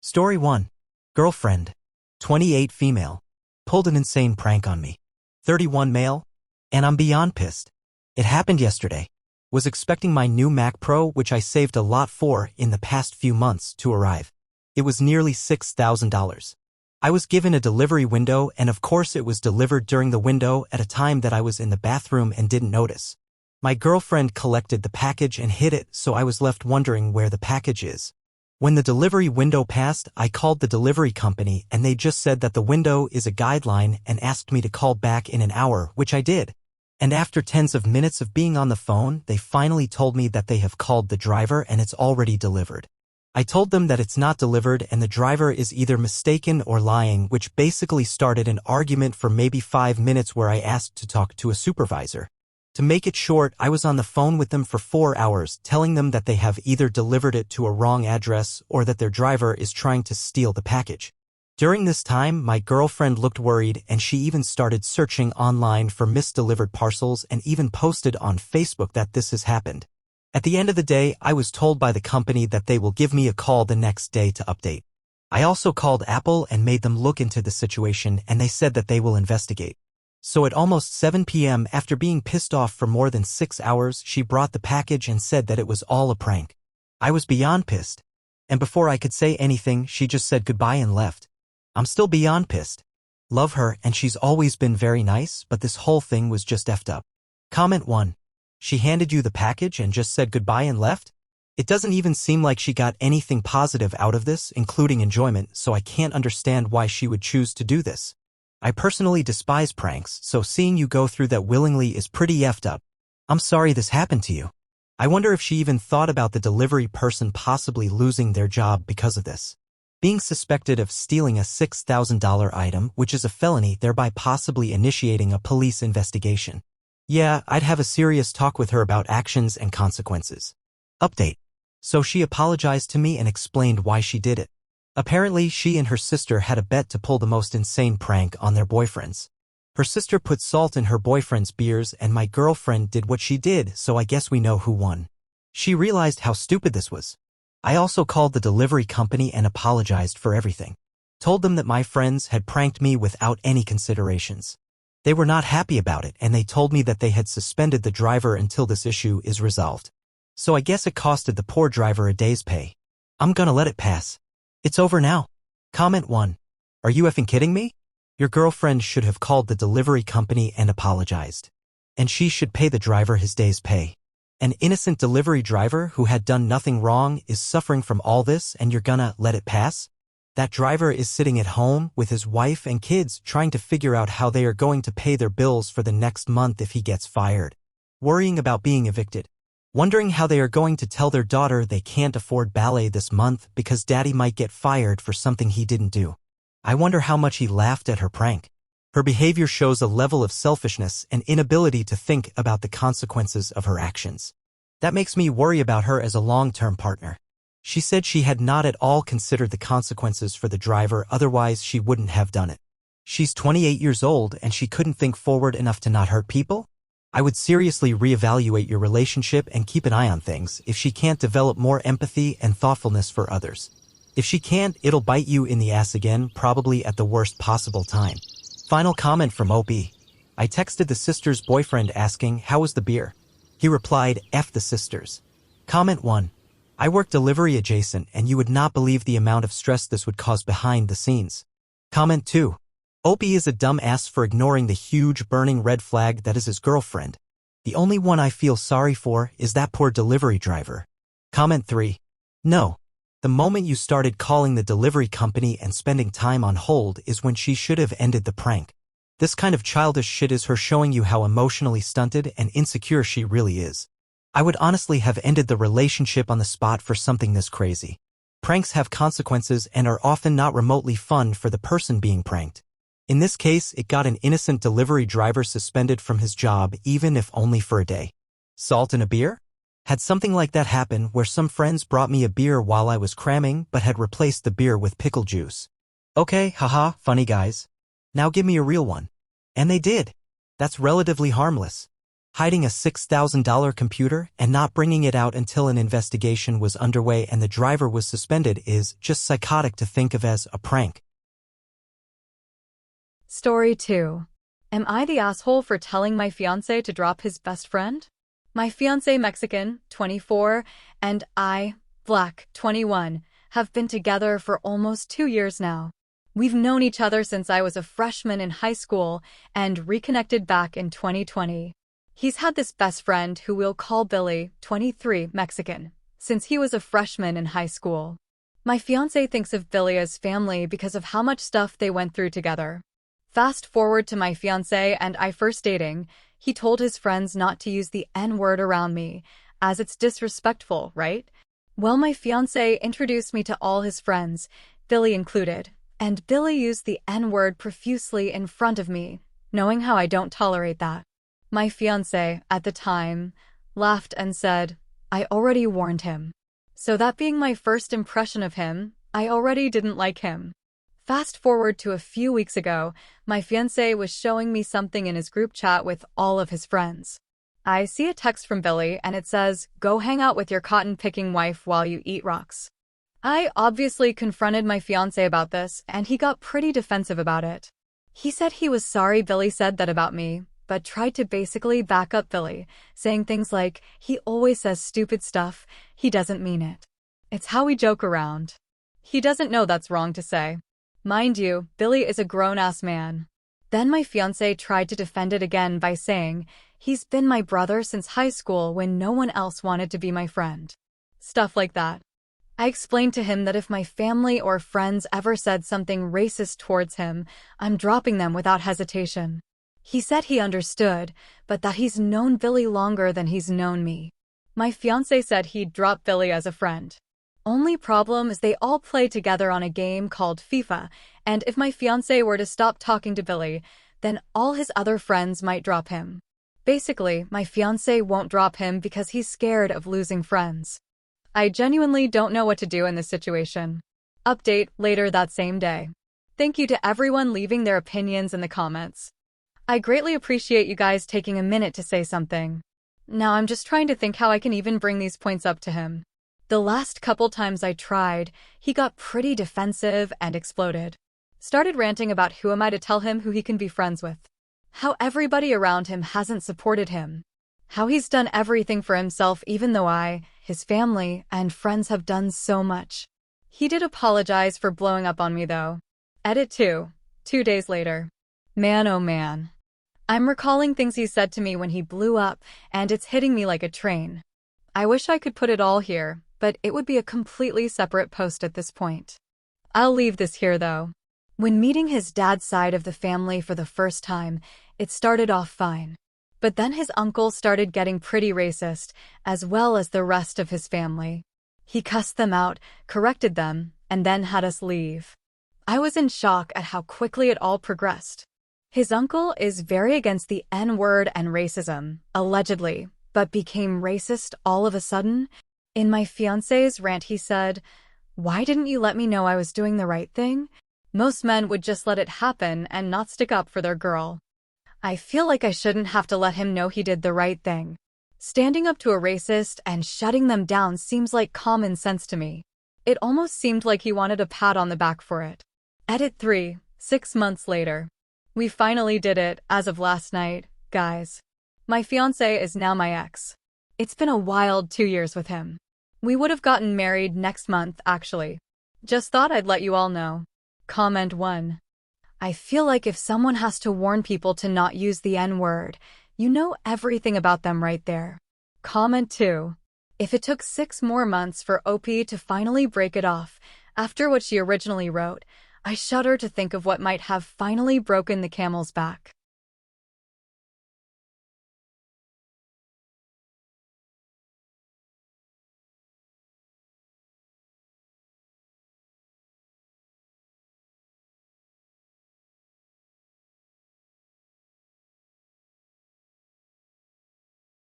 Story 1. Girlfriend. 28 female. Pulled an insane prank on me. 31 male. And I'm beyond pissed. It happened yesterday. Was expecting my new Mac Pro, which I saved a lot for in the past few months, to arrive. It was nearly $6,000. I was given a delivery window, and of course it was delivered during the window at a time that I was in the bathroom and didn't notice. My girlfriend collected the package and hid it, so I was left wondering where the package is. When the delivery window passed, I called the delivery company and they just said that the window is a guideline and asked me to call back in an hour, which I did. And after tens of minutes of being on the phone, they finally told me that they have called the driver and it's already delivered. I told them that it's not delivered and the driver is either mistaken or lying, which basically started an argument for maybe 5 minutes where I asked to talk to a supervisor. To make it short, I was on the phone with them for 4 hours, telling them that they have either delivered it to a wrong address or that their driver is trying to steal the package. During this time, my girlfriend looked worried and she even started searching online for misdelivered parcels and even posted on Facebook that this has happened. At the end of the day, I was told by the company that they will give me a call the next day to update. I also called Apple and made them look into the situation and they said that they will investigate. So at almost 7 p.m. after being pissed off for more than 6 hours, she brought the package and said that it was all a prank. I was beyond pissed. And before I could say anything, she just said goodbye and left. I'm still beyond pissed. Love her and she's always been very nice, but this whole thing was just effed up. Comment 1. She handed you the package and just said goodbye and left? It doesn't even seem like she got anything positive out of this, including enjoyment, so I can't understand why she would choose to do this. I personally despise pranks, so seeing you go through that willingly is pretty effed up. I'm sorry this happened to you. I wonder if she even thought about the delivery person possibly losing their job because of this. Being suspected of stealing a $6,000 item, which is a felony, thereby possibly initiating a police investigation. Yeah, I'd have a serious talk with her about actions and consequences. Update. So she apologized to me and explained why she did it. Apparently, she and her sister had a bet to pull the most insane prank on their boyfriends. Her sister put salt in her boyfriend's beers and my girlfriend did what she did, so I guess we know who won. She realized how stupid this was. I also called the delivery company and apologized for everything. Told them that my friends had pranked me without any considerations. They were not happy about it and they told me that they had suspended the driver until this issue is resolved. So I guess it costed the poor driver a day's pay. I'm gonna let it pass. It's over now. Comment 1. Are you effing kidding me? Your girlfriend should have called the delivery company and apologized. And she should pay the driver his day's pay. An innocent delivery driver who had done nothing wrong is suffering from all this and you're gonna let it pass? That driver is sitting at home with his wife and kids trying to figure out how they are going to pay their bills for the next month if he gets fired. Worrying about being evicted. Wondering how they are going to tell their daughter they can't afford ballet this month because daddy might get fired for something he didn't do. I wonder how much he laughed at her prank. Her behavior shows a level of selfishness and inability to think about the consequences of her actions. That makes me worry about her as a long-term partner. She said she had not at all considered the consequences for the driver, otherwise she wouldn't have done it. She's 28 years old and she couldn't think forward enough to not hurt people? I would seriously reevaluate your relationship and keep an eye on things if she can't develop more empathy and thoughtfulness for others. If she can't, it'll bite you in the ass again, probably at the worst possible time. Final comment from OP. I texted the sister's boyfriend asking, how was the beer? He replied, F the sisters. Comment 1. I work delivery adjacent and you would not believe the amount of stress this would cause behind the scenes. Comment 2. Opie is a dumb ass for ignoring the huge burning red flag that is his girlfriend. The only one I feel sorry for is that poor delivery driver. Comment 3. No. The moment you started calling the delivery company and spending time on hold is when she should have ended the prank. This kind of childish shit is her showing you how emotionally stunted and insecure she really is. I would honestly have ended the relationship on the spot for something this crazy. Pranks have consequences and are often not remotely fun for the person being pranked. In this case, it got an innocent delivery driver suspended from his job even if only for a day. Salt in a beer? Had something like that happen where some friends brought me a beer while I was cramming but had replaced the beer with pickle juice. Okay, haha, funny guys. Now give me a real one. And they did. That's relatively harmless. Hiding a $6,000 computer and not bringing it out until an investigation was underway and the driver was suspended is just psychotic to think of as a prank. Story 2. Am I the asshole for telling my fiance to drop his best friend? My fiance, Mexican, 24, and I, Black, 21, have been together for almost 2 years now. We've known each other since I was a freshman in high school and reconnected back in 2020. He's had this best friend who we'll call Billy, 23, Mexican, since he was a freshman in high school. My fiance thinks of Billy as family because of how much stuff they went through together. Fast forward to my fiance and I first dating, he told his friends not to use the N-word around me, as it's disrespectful, right? Well, my fiance introduced me to all his friends, Billy included, and Billy used the N-word profusely in front of me, knowing how I don't tolerate that. My fiance, at the time, laughed and said, I already warned him. So that being my first impression of him, I already didn't like him. Fast forward to a few weeks ago, my fiancé was showing me something in his group chat with all of his friends. I see a text from Billy and it says, "Go hang out with your cotton-picking wife while you eat rocks." I obviously confronted my fiancé about this and he got pretty defensive about it. He said he was sorry Billy said that about me, but tried to basically back up Billy, saying things like, he always says stupid stuff, he doesn't mean it. It's how we joke around. He doesn't know that's wrong to say. Mind you, Billy is a grown-ass man. Then my fiancé tried to defend it again by saying, he's been my brother since high school when no one else wanted to be my friend. Stuff like that. I explained to him that if my family or friends ever said something racist towards him, I'm dropping them without hesitation. He said he understood, but that he's known Billy longer than he's known me. My fiancé said he'd drop Billy as a friend. Only problem is they all play together on a game called FIFA, and if my fiancé were to stop talking to Billy, then all his other friends might drop him. Basically, my fiancé won't drop him because he's scared of losing friends. I genuinely don't know what to do in this situation. Update later that same day. Thank you to everyone leaving their opinions in the comments. I greatly appreciate you guys taking a minute to say something. Now I'm just trying to think how I can even bring these points up to him. The last couple times I tried, he got pretty defensive and exploded. Started ranting about who am I to tell him who he can be friends with. How everybody around him hasn't supported him. How he's done everything for himself even though I, his family, and friends have done so much. He did apologize for blowing up on me though. Edit 2. 2 days later. Man oh man. I'm recalling things he said to me when he blew up, and it's hitting me like a train. I wish I could put it all here, but it would be a completely separate post at this point. I'll leave this here though. When meeting his dad's side of the family for the first time, it started off fine. But then his uncle started getting pretty racist, as well as the rest of his family. He cussed them out, corrected them, and then had us leave. I was in shock at how quickly it all progressed. His uncle is very against the N-word and racism, allegedly, but became racist all of a sudden. In my fiancé's rant he said, "Why didn't you let me know I was doing the right thing? Most men would just let it happen and not stick up for their girl. I feel like I shouldn't have to let him know he did the right thing. Standing up to a racist and shutting them down seems like common sense to me." It almost seemed like he wanted a pat on the back for it. Edit 3. 6 months later. We finally did it, as of last night, guys. My fiancé is now my ex. It's been a wild 2 years with him. We would have gotten married next month, actually. Just thought I'd let you all know. Comment 1. I feel like if someone has to warn people to not use the N-word, you know everything about them right there. Comment 2. If it took 6 more months for OP to finally break it off, after what she originally wrote, I shudder to think of what might have finally broken the camel's back.